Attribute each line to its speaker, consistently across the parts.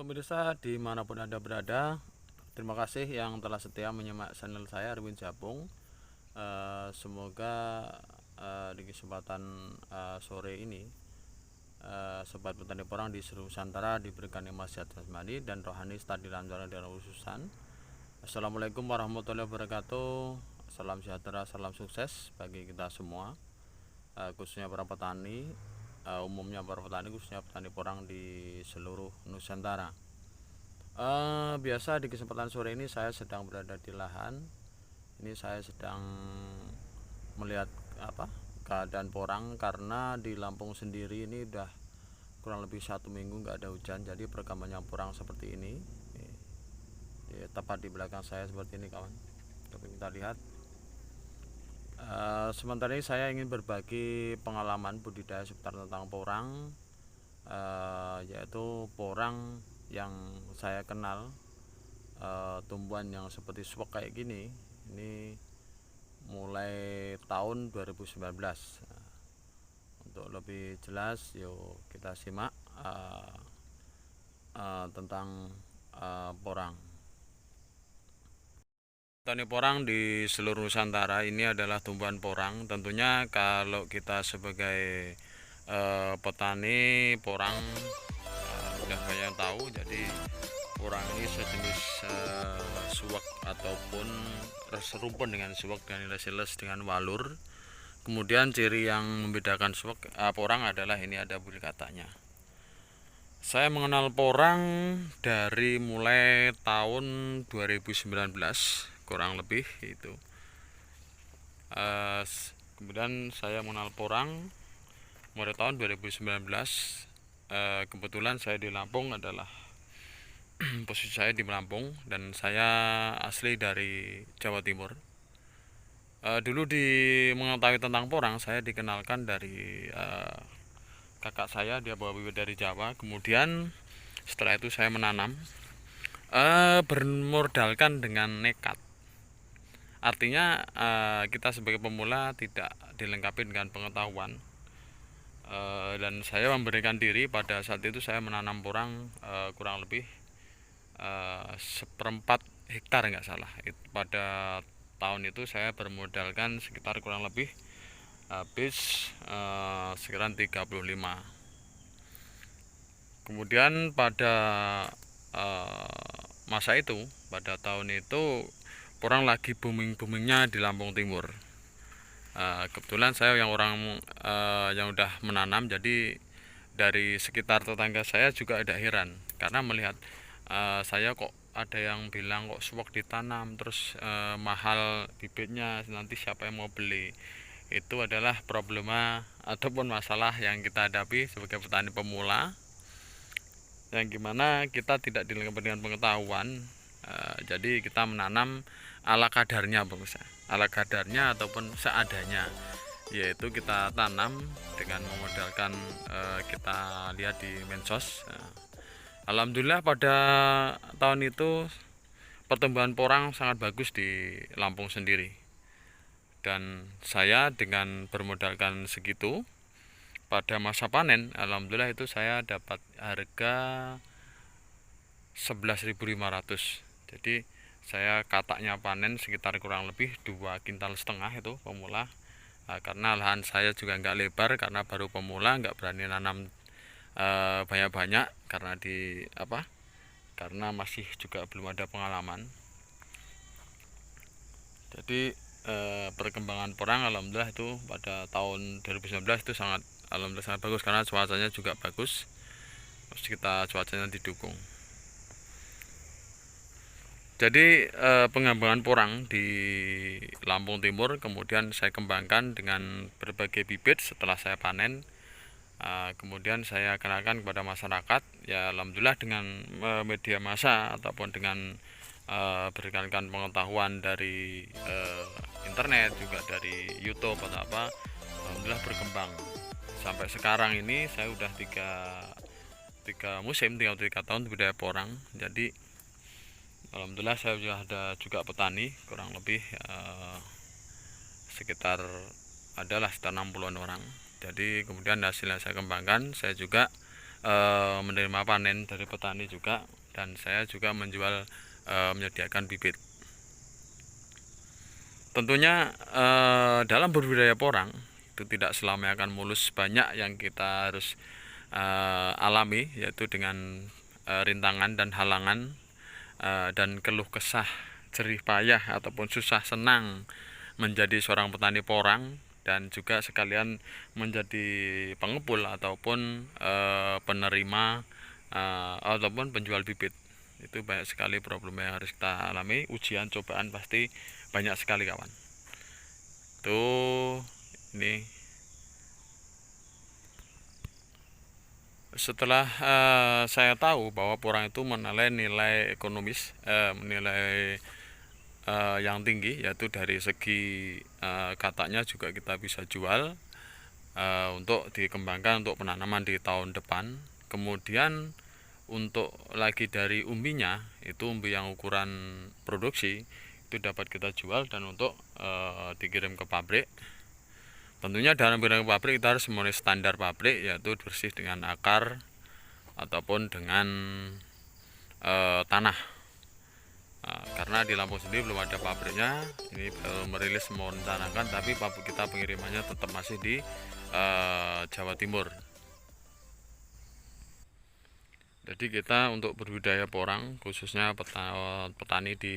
Speaker 1: Pemirsa dimanapun Anda berada, terima kasih yang telah setia menyimak channel saya Erwin Japung. Semoga di kesempatan sore ini Sobat Petani Porang di seluruh Nusantara diberikan nikmat sehat jasmani dan rohani serta dilancarkan dengan urusan. Assalamualaikum warahmatullahi wabarakatuh. Salam sejahtera, salam sukses bagi kita semua, khususnya para petani, umumnya para petani, khususnya petani porang di seluruh Nusantara. Biasa di kesempatan sore ini saya sedang berada di lahan. Ini saya sedang melihat keadaan porang, karena di Lampung sendiri ini udah kurang lebih 1 minggu nggak ada hujan. Jadi perkembangan porang seperti ini. Tepat di belakang saya seperti ini kawan. Coba kita lihat. Sementara ini saya ingin berbagi pengalaman budidaya seputar tentang porang, yaitu porang yang saya kenal, tumbuhan yang seperti suwak kayak gini. Ini mulai tahun 2019. Untuk lebih jelas, yuk kita simak tentang porang. Petani porang di seluruh Nusantara ini adalah tumbuhan porang. Tentunya kalau kita sebagai petani porang udah banyak tahu. Jadi porang ini sejenis suwak ataupun serumpun dengan suwak dan les dengan walur. Kemudian ciri yang membedakan suwak porang adalah ini ada bulu katanya. Saya mengenal porang dari mulai tahun 2019 kurang lebih itu. Kemudian saya mengenal porang mulai tahun 2019. Kebetulan saya di Lampung adalah posisi saya di Lampung dan saya asli dari Jawa Timur. Dulu mengetahui tentang porang saya dikenalkan dari kakak saya, dia bawa bibit dari Jawa. Kemudian setelah itu saya menanam, bermodalkan dengan nekat. Artinya kita sebagai pemula tidak dilengkapi dengan pengetahuan, dan saya memberikan diri. Pada saat itu saya menanam porang kurang lebih 1/4 hektar nggak salah. Pada tahun itu saya bermodalkan sekitar kurang lebih habis sekitar 35. Kemudian pada masa itu, pada tahun itu porang lagi boomingnya di Lampung Timur. Kebetulan saya yang udah menanam, jadi dari sekitar tetangga saya juga ada heran karena melihat saya kok ada yang bilang kok suwak ditanam terus mahal bibitnya, nanti siapa yang mau beli. Itu adalah problema ataupun masalah yang kita hadapi sebagai petani pemula, yang gimana kita tidak dilengkapi dengan pengetahuan. Jadi kita menanam ala kadarnya, ala kadarnya ataupun seadanya, yaitu kita tanam dengan memodalkan kita lihat di medsos. Alhamdulillah pada tahun itu pertumbuhan porang sangat bagus di Lampung sendiri, dan saya dengan bermodalkan segitu pada masa panen, alhamdulillah itu saya dapat harga 11.500. Jadi saya kataknya panen sekitar kurang lebih 2,5 kintal itu pemula. Karena lahan saya juga nggak lebar, karena baru pemula, nggak berani nanam banyak-banyak karena masih juga belum ada pengalaman. Jadi perkembangan porang alhamdulillah itu pada tahun 2019 itu alhamdulillah sangat bagus, karena cuacanya juga bagus. Cuacanya didukung. Jadi pengembangan porang di Lampung Timur kemudian saya kembangkan dengan berbagai bibit setelah saya panen. Kemudian saya kenalkan kepada masyarakat, ya alhamdulillah dengan media massa ataupun dengan berikan pengetahuan dari internet, juga dari YouTube atau apa, alhamdulillah berkembang sampai sekarang ini. Saya udah tiga musim, 3 tahun budidaya porang. Jadi alhamdulillah saya juga petani kurang lebih sekitar 60-an orang. Jadi kemudian hasilnya saya kembangkan, saya juga menerima panen dari petani juga. dan saya juga menjual menyediakan bibit. Tentunya dalam berbudidaya porang itu tidak selamanya akan mulus, banyak yang kita harus alami, yaitu dengan rintangan dan halangan dan keluh kesah, jerih payah ataupun susah senang menjadi seorang petani porang, dan juga sekalian menjadi pengepul ataupun penerima ataupun penjual bibit. Itu banyak sekali problem yang harus kita alami, ujian cobaan pasti banyak sekali kawan. Tuh ini setelah saya tahu bahwa porang itu menilai nilai ekonomis, menilai yang tinggi, yaitu dari segi katanya juga kita bisa jual untuk dikembangkan untuk penanaman di tahun depan. Kemudian untuk lagi dari umbinya, itu umbi yang ukuran produksi itu dapat kita jual dan untuk dikirim ke pabrik. Tentunya dalam kirim ke pabrik kita harus memenuhi standar pabrik, yaitu bersih dengan akar ataupun dengan tanah. Karena di Lampung sendiri belum ada pabriknya, ini merilis merencanakan, tapi pabrik kita pengirimannya tetap masih di Jawa Timur. Jadi kita untuk berbudidaya porang, khususnya petani di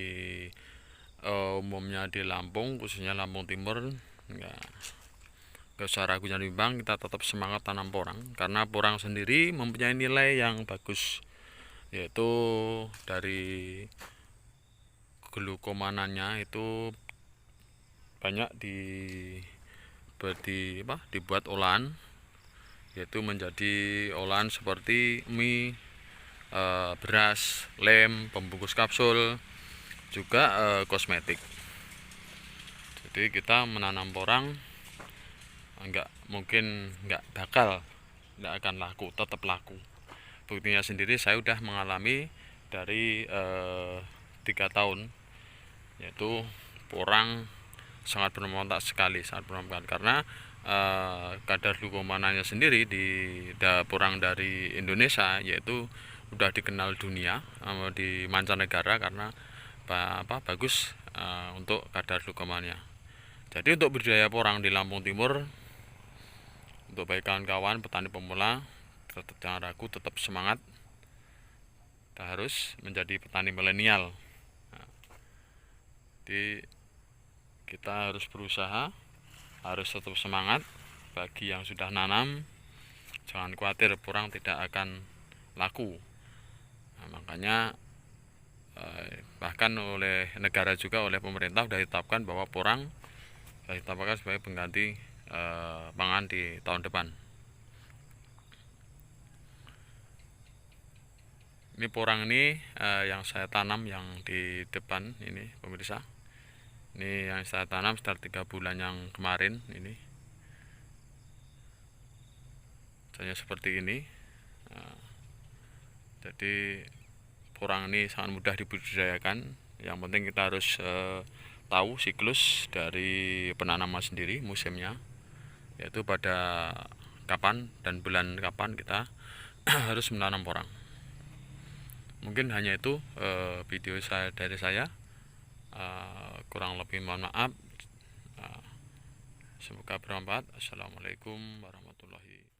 Speaker 1: umumnya di Lampung, khususnya Lampung Timur, gak usah ragu dan bimbang, kita tetap semangat tanam porang, karena porang sendiri mempunyai nilai yang bagus, yaitu dari glukomananya itu banyak dibuat olahan, yaitu menjadi olahan seperti mie, beras, lem, pembungkus kapsul, juga kosmetik. Jadi kita menanam porang nggak akan laku, tetap laku. Buktinya sendiri saya udah mengalami dari 3 tahun, yaitu porang sangat bermanfaat sekali, karena kadar glukomananya sendiri di porang dari Indonesia yaitu udah dikenal dunia di mancanegara karena bagus untuk kadar glukomannya. Jadi untuk budidaya porang di Lampung Timur, untuk baik kawan-kawan petani pemula, tetap jangan ragu, tetap semangat. Kita harus menjadi petani milenial. Jadi kita harus berusaha, harus tetap semangat. Bagi yang sudah nanam, jangan khawatir porang tidak akan laku. Makanya bahkan oleh negara juga, oleh pemerintah sudah ditetapkan bahwa porang sudah ditetapkan sebagai pengganti pangan di tahun depan. Ini porang ini yang saya tanam yang di depan ini pemirsa. Ini yang saya tanam sekitar 3 bulan yang kemarin ini. Hanya seperti ini. Jadi porang ini sangat mudah dibudidayakan. Yang penting kita harus tahu siklus dari penanaman sendiri, musimnya, yaitu pada kapan dan bulan kapan kita harus menanam porang. Mungkin hanya itu video dari saya. Kurang lebih mohon maaf. Semoga bermanfaat. Assalamualaikum warahmatullahi wabarakatuh.